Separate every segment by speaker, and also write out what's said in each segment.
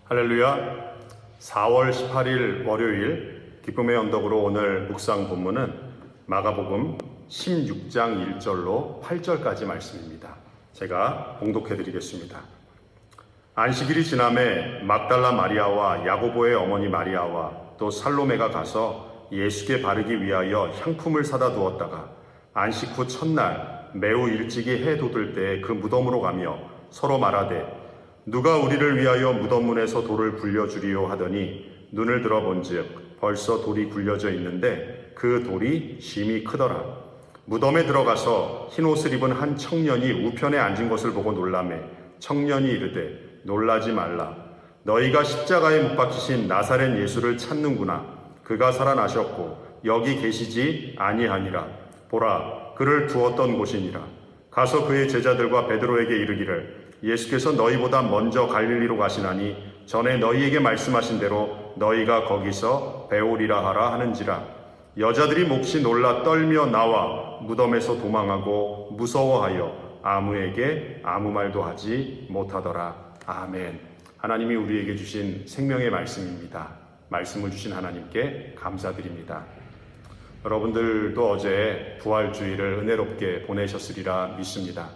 Speaker 1: 할렐루야. 4월 18일 월요일 기쁨의 언덕으로 오늘 묵상 본문은 마가복음 16장 1절로 8절까지 말씀입니다. 제가 봉독해 드리겠습니다. 안식일이 지남에 막달라 마리아와 야고보의 어머니 마리아와 또 살로메가 가서 예수께 바르기 위하여 향품을 사다 두었다가 안식 후 첫날 매우 일찍이 해 돋을 때에 그 무덤으로 가며 서로 말하되 누가 우리를 위하여 무덤 문에서 돌을 굴려주리요 하더니 눈을 들어본즉 벌써 돌이 굴려져 있는데 그 돌이 심히 크더라. 무덤에 들어가서 흰옷을 입은 한 청년이 우편에 앉은 것을 보고 놀라매 청년이 이르되 놀라지 말라. 너희가 십자가에 못 박히신 나사렛 예수를 찾는구나. 그가 살아나셨고 여기 계시지 아니하니라. 보라, 그를 두었던 곳이니라. 가서 그의 제자들과 베드로에게 이르기를 예수께서 너희보다 먼저 갈릴리로 가시나니 전에 너희에게 말씀하신 대로 너희가 거기서 배우리라 하라 하는지라. 여자들이 몹시 놀라 떨며 나와 무덤에서 도망하고 무서워하여 아무에게 아무 말도 하지 못하더라. 아멘. 하나님이 우리에게 주신 생명의 말씀입니다. 말씀을 주신 하나님께 감사드립니다. 여러분들도 어제 부활주일을 은혜롭게 보내셨으리라 믿습니다.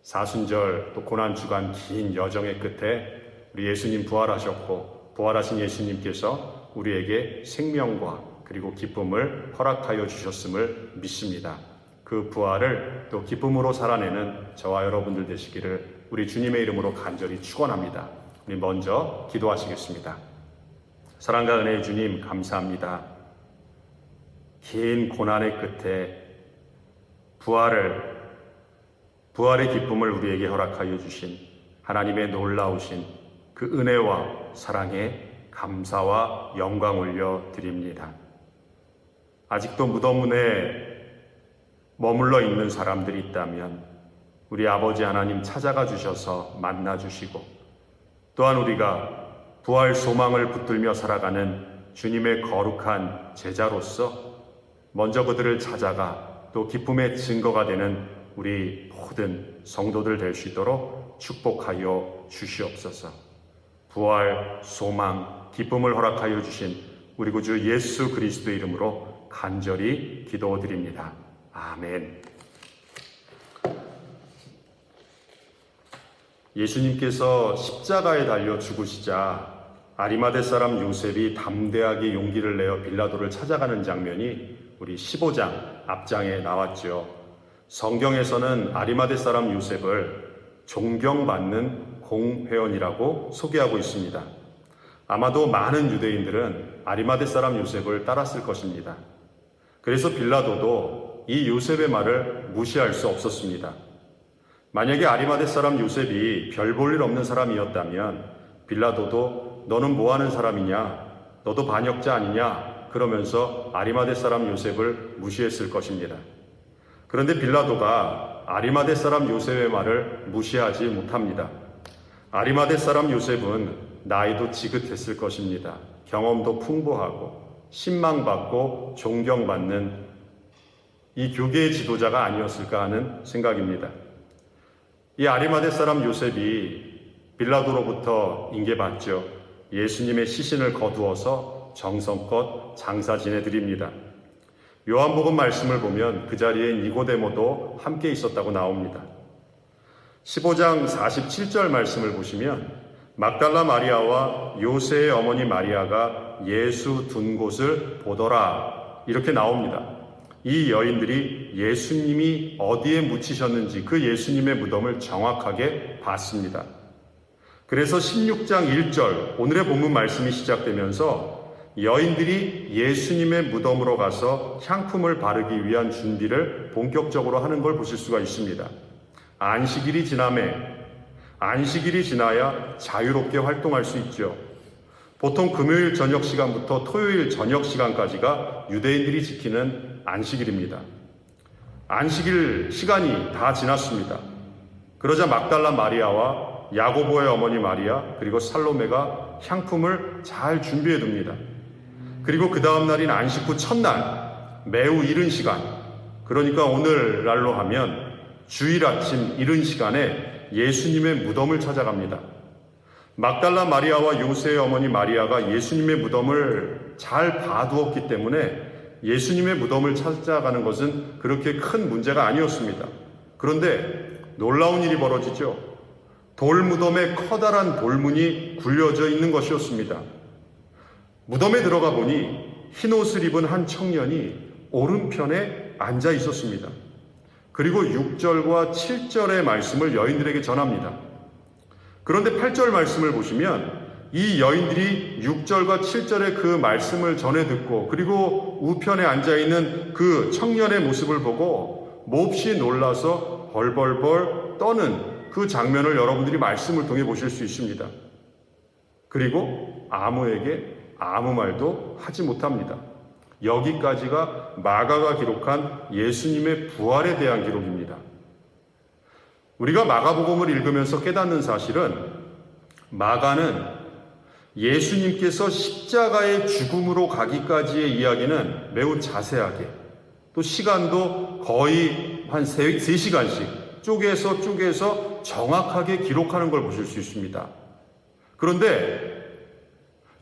Speaker 1: 사순절 또 고난주간 긴 여정의 끝에 우리 예수님 부활하셨고 부활하신 예수님께서 우리에게 생명과 그리고 기쁨을 허락하여 주셨음을 믿습니다. 그 부활을 또 기쁨으로 살아내는 저와 여러분들 되시기를 우리 주님의 이름으로 간절히 축원합니다. 우리 먼저 기도하시겠습니다. 사랑과 은혜의 주님 감사합니다. 긴 고난의 끝에 부활의 기쁨을 우리에게 허락하여 주신 하나님의 놀라우신 그 은혜와 사랑에 감사와 영광 올려 드립니다. 아직도 무덤 문에 머물러 있는 사람들이 있다면 우리 아버지 하나님 찾아가 주셔서 만나 주시고 또한 우리가 부활 소망을 붙들며 살아가는 주님의 거룩한 제자로서 먼저 그들을 찾아가 또 기쁨의 증거가 되는 우리 모든 성도들 될 수 있도록 축복하여 주시옵소서. 부활, 소망, 기쁨을 허락하여 주신 우리 구주 예수 그리스도의 이름으로 간절히 기도드립니다. 아멘. 예수님께서 십자가에 달려 죽으시자 아리마대 사람 요셉이 담대하게 용기를 내어 빌라도를 찾아가는 장면이 우리 15장 앞장에 나왔죠. 성경에서는 아리마대 사람 요셉을 존경받는 공회원이라고 소개하고 있습니다. 아마도 많은 유대인들은 아리마대 사람 요셉을 따랐을 것입니다. 그래서 빌라도도 이 요셉의 말을 무시할 수 없었습니다. 만약에 아리마대 사람 요셉이 별 볼 일 없는 사람이었다면 빌라도도 너는 뭐하는 사람이냐? 너도 반역자 아니냐? 그러면서 아리마대 사람 요셉을 무시했을 것입니다. 그런데 빌라도가 아리마대 사람 요셉의 말을 무시하지 못합니다. 아리마대 사람 요셉은 나이도 지긋했을 것입니다. 경험도 풍부하고 신망받고 존경받는 이 교계의 지도자가 아니었을까 하는 생각입니다. 이 아리마대 사람 요셉이 빌라도로부터 인계받죠. 예수님의 시신을 거두어서 정성껏 장사 지내드립니다. 요한복음 말씀을 보면 그 자리에 니고데모도 함께 있었다고 나옵니다. 15장 47절 말씀을 보시면 막달라 마리아와 요새의 어머니 마리아가 예수 둔 곳을 보더라 이렇게 나옵니다. 이 여인들이 예수님이 어디에 묻히셨는지 그 예수님의 무덤을 정확하게 봤습니다. 그래서 16장 1절 오늘의 본문 말씀이 시작되면서 여인들이 예수님의 무덤으로 가서 향품을 바르기 위한 준비를 본격적으로 하는 걸 보실 수가 있습니다. 안식일이 지나야 자유롭게 활동할 수 있죠. 보통 금요일 저녁 시간부터 토요일 저녁 시간까지가 유대인들이 지키는 안식일입니다. 안식일 시간이 다 지났습니다. 그러자 막달라 마리아와 야고보의 어머니 마리아 그리고 살로메가 향품을 잘 준비해 둡니다. 그리고 그 다음 날인 안식 후 첫날 매우 이른 시간, 그러니까 오늘날로 하면 주일 아침 이른 시간에 예수님의 무덤을 찾아갑니다. 막달라 마리아와 요새의 어머니 마리아가 예수님의 무덤을 잘 봐두었기 때문에 예수님의 무덤을 찾아가는 것은 그렇게 큰 문제가 아니었습니다. 그런데 놀라운 일이 벌어지죠. 돌무덤에 커다란 돌문이 굴려져 있는 것이었습니다. 무덤에 들어가 보니 흰옷을 입은 한 청년이 오른편에 앉아 있었습니다. 그리고 6절과 7절의 말씀을 여인들에게 전합니다. 그런데 8절 말씀을 보시면 이 여인들이 6절과 7절의 그 말씀을 전해 듣고 그리고 우편에 앉아있는 그 청년의 모습을 보고 몹시 놀라서 벌벌벌 떠는 그 장면을 여러분들이 말씀을 통해 보실 수 있습니다. 그리고 아무에게 아무 말도 하지 못합니다. 여기까지가 마가가 기록한 예수님의 부활에 대한 기록입니다. 우리가 마가복음을 읽으면서 깨닫는 사실은 마가는 예수님께서 십자가의 죽음으로 가기까지의 이야기는 매우 자세하게 또 시간도 거의 한 3시간씩 쪼개서 정확하게 기록하는 걸 보실 수 있습니다. 그런데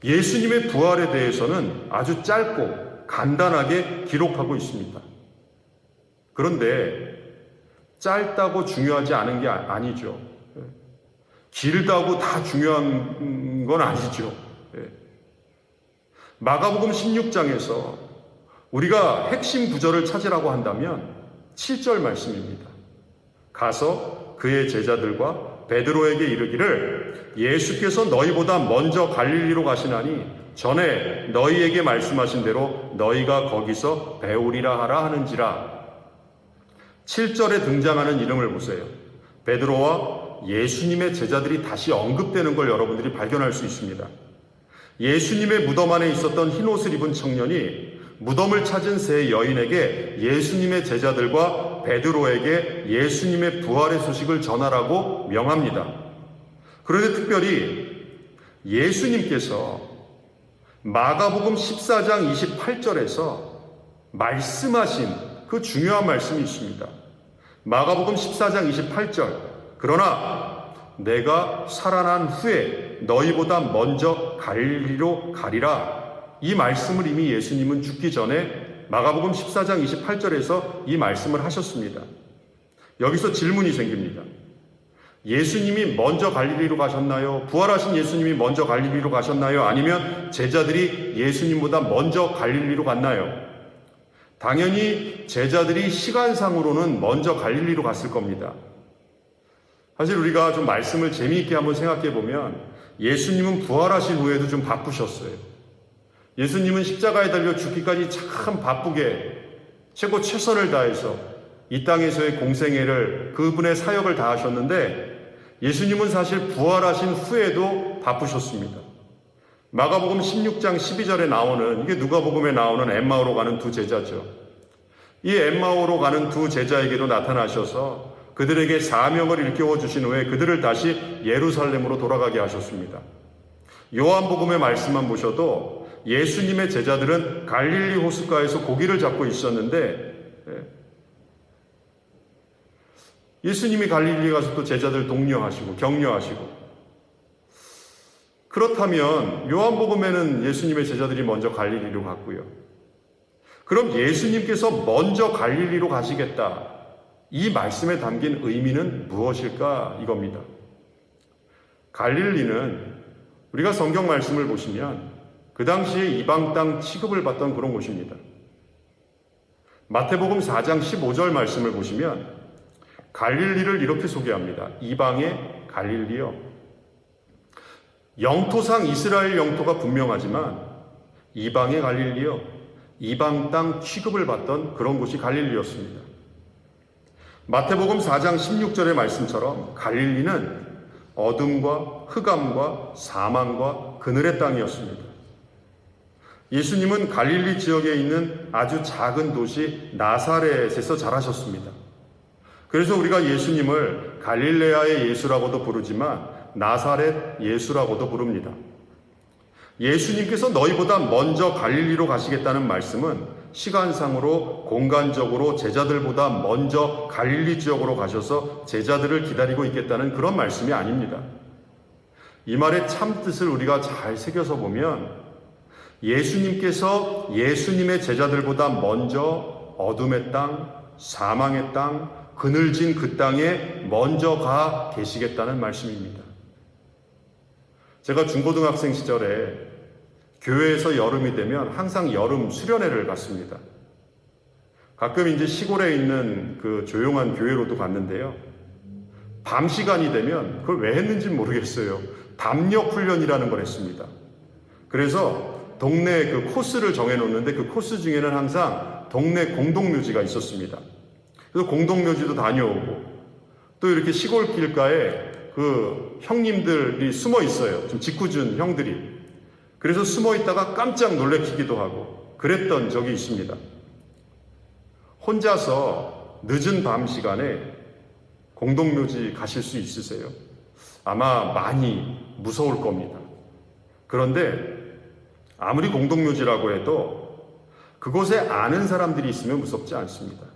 Speaker 1: 예수님의 부활에 대해서는 아주 짧고 간단하게 기록하고 있습니다. 그런데 짧다고 중요하지 않은 게 아니죠. 길다고 다 중요한 건 아니죠. 마가복음 16장에서 우리가 핵심 구절을 찾으라고 한다면 7절 말씀입니다. 가서 그의 제자들과 베드로에게 이르기를 예수께서 너희보다 먼저 갈릴리로 가시나니 전에 너희에게 말씀하신 대로 너희가 거기서 배우리라 하라 하는지라. 7절에 등장하는 이름을 보세요. 베드로와 예수님의 제자들이 다시 언급되는 걸 여러분들이 발견할 수 있습니다. 예수님의 무덤 안에 있었던 흰옷을 입은 청년이 무덤을 찾은 세 여인에게 예수님의 제자들과 베드로에게 예수님의 부활의 소식을 전하라고 명합니다. 그런데 특별히 예수님께서 마가복음 14장 28절에서 말씀하신 그 중요한 말씀이 있습니다. 마가복음 14장 28절 그러나 내가 살아난 후에 너희보다 먼저 갈릴리로 가리라. 이 말씀을 이미 예수님은 죽기 전에 마가복음 14장 28절에서 이 말씀을 하셨습니다. 여기서 질문이 생깁니다. 예수님이 먼저 갈릴리로 가셨나요? 부활하신 예수님이 먼저 갈릴리로 가셨나요? 아니면 제자들이 예수님보다 먼저 갈릴리로 갔나요? 당연히 제자들이 시간상으로는 먼저 갈릴리로 갔을 겁니다. 사실 우리가 좀 말씀을 재미있게 한번 생각해 보면 예수님은 부활하신 후에도 좀 바쁘셨어요. 예수님은 십자가에 달려 죽기까지 참 바쁘게 최고 최선을 다해서 이 땅에서의 공생애를 그분의 사역을 다 하셨는데 예수님은 사실 부활하신 후에도 바쁘셨습니다. 마가복음 16장 12절에 나오는 이게 누가복음에 나오는 엠마오로 가는 두 제자죠. 이 엠마오로 가는 두 제자에게도 나타나셔서 그들에게 사명을 일깨워 주신 후에 그들을 다시 예루살렘으로 돌아가게 하셨습니다. 요한복음의 말씀만 보셔도 예수님의 제자들은 갈릴리 호숫가에서 고기를 잡고 있었는데 예수님이 갈릴리에 가서 또 제자들 독려하시고 격려하시고 그렇다면 요한복음에는 예수님의 제자들이 먼저 갈릴리로 갔고요. 그럼 예수님께서 먼저 갈릴리로 가시겠다. 이 말씀에 담긴 의미는 무엇일까? 이겁니다. 갈릴리는 우리가 성경 말씀을 보시면 그 당시에 이방 땅 취급을 받던 그런 곳입니다. 마태복음 4장 15절 말씀을 보시면 갈릴리를 이렇게 소개합니다. 이방의 갈릴리요. 영토상 이스라엘 영토가 분명하지만 이방의 갈릴리요. 이방 땅 취급을 받던 그런 곳이 갈릴리였습니다. 마태복음 4장 16절의 말씀처럼 갈릴리는 어둠과 흑암과 사망과 그늘의 땅이었습니다. 예수님은 갈릴리 지역에 있는 아주 작은 도시 나사렛에서 자라셨습니다. 그래서 우리가 예수님을 갈릴레아의 예수라고도 부르지만 나사렛 예수라고도 부릅니다. 예수님께서 너희보다 먼저 갈릴리로 가시겠다는 말씀은 시간상으로 공간적으로 제자들보다 먼저 갈릴리 지역으로 가셔서 제자들을 기다리고 있겠다는 그런 말씀이 아닙니다. 이 말의 참 뜻을 우리가 잘 새겨서 보면 예수님께서 예수님의 제자들보다 먼저 어둠의 땅, 사망의 땅, 그늘진 그 땅에 먼저 가 계시겠다는 말씀입니다. 제가 중고등학생 시절에 교회에서 여름이 되면 항상 여름 수련회를 갔습니다. 가끔 이제 시골에 있는 그 조용한 교회로도 갔는데요. 밤 시간이 되면 그걸 왜 했는지는 모르겠어요. 담력 훈련이라는 걸 했습니다. 그래서 동네 그 코스를 정해놓는데 그 코스 중에는 항상 동네 공동묘지가 있었습니다. 그래서 공동묘지도 다녀오고 또 이렇게 시골 길가에 그 형님들이 숨어 있어요. 좀 짓궂은 형들이. 그래서 숨어 있다가 깜짝 놀래키기도 하고 그랬던 적이 있습니다. 혼자서 늦은 밤 시간에 공동묘지 가실 수 있으세요? 아마 많이 무서울 겁니다. 그런데 아무리 공동묘지라고 해도 그곳에 아는 사람들이 있으면 무섭지 않습니다.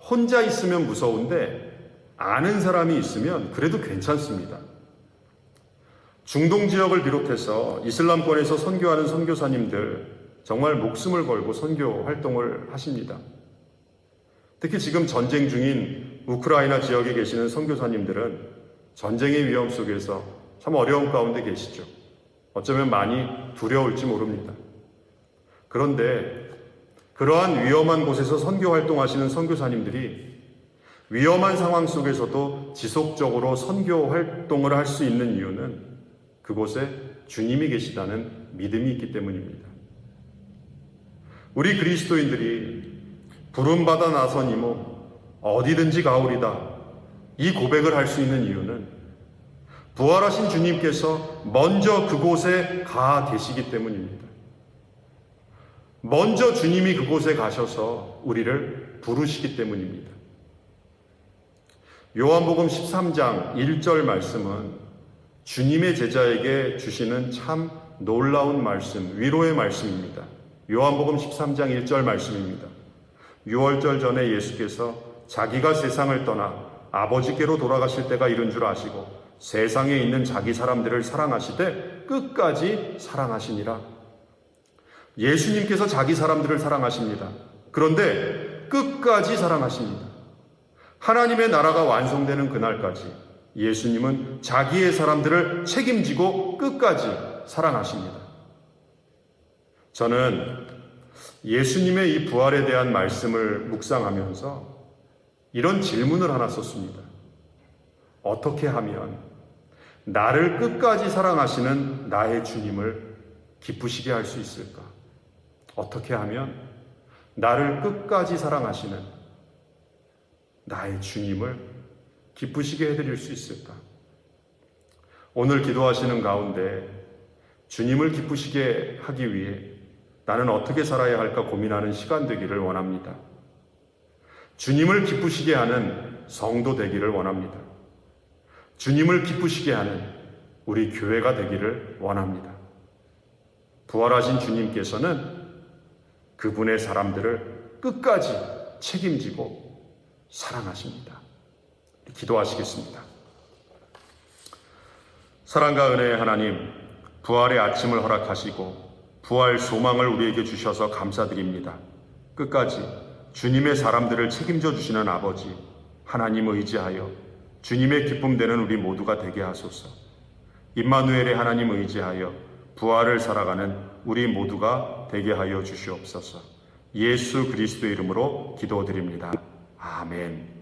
Speaker 1: 혼자 있으면 무서운데 아는 사람이 있으면 그래도 괜찮습니다. 중동 지역을 비롯해서 이슬람권에서 선교하는 선교사님들 정말 목숨을 걸고 선교 활동을 하십니다. 특히 지금 전쟁 중인 우크라이나 지역에 계시는 선교사님들은 전쟁의 위험 속에서 참 어려운 가운데 계시죠. 어쩌면 많이 두려울지 모릅니다. 그런데 그러한 위험한 곳에서 선교 활동하시는 선교사님들이 위험한 상황 속에서도 지속적으로 선교 활동을 할 수 있는 이유는 그곳에 주님이 계시다는 믿음이 있기 때문입니다. 우리 그리스도인들이 부름받아 나선 이모 어디든지 가오리다 이 고백을 할 수 있는 이유는 부활하신 주님께서 먼저 그곳에 가 계시기 때문입니다. 먼저 주님이 그곳에 가셔서 우리를 부르시기 때문입니다. 요한복음 13장 1절 말씀은 주님의 제자에게 주시는 참 놀라운 말씀, 위로의 말씀입니다. 요한복음 13장 1절 말씀입니다. 6월절 전에 예수께서 자기가 세상을 떠나 아버지께로 돌아가실 때가 이른 줄 아시고 세상에 있는 자기 사람들을 사랑하시되 끝까지 사랑하시니라. 예수님께서 자기 사람들을 사랑하십니다. 그런데 끝까지 사랑하십니다. 하나님의 나라가 완성되는 그날까지 예수님은 자기의 사람들을 책임지고 끝까지 사랑하십니다. 저는 예수님의 이 부활에 대한 말씀을 묵상하면서 이런 질문을 하나 썼습니다. 어떻게 하면 나를 끝까지 사랑하시는 나의 주님을 기쁘시게 할 수 있을까? 어떻게 하면 나를 끝까지 사랑하시는 나의 주님을 기쁘시게 해드릴 수 있을까? 오늘 기도하시는 가운데 주님을 기쁘시게 하기 위해 나는 어떻게 살아야 할까 고민하는 시간 되기를 원합니다. 주님을 기쁘시게 하는 성도 되기를 원합니다. 주님을 기쁘시게 하는 우리 교회가 되기를 원합니다. 부활하신 주님께서는 그분의 사람들을 끝까지 책임지고 사랑하십니다. 기도하시겠습니다. 사랑과 은혜의 하나님, 부활의 아침을 허락하시고 부활 소망을 우리에게 주셔서 감사드립니다. 끝까지 주님의 사람들을 책임져 주시는 아버지 하나님 의지하여 주님의 기쁨 되는 우리 모두가 되게 하소서. 임마누엘의 하나님 의지하여 부활을 살아가는 우리 모두가 되게 하여 주시옵소서. 예수 그리스도의 이름으로 기도드립니다. 아멘.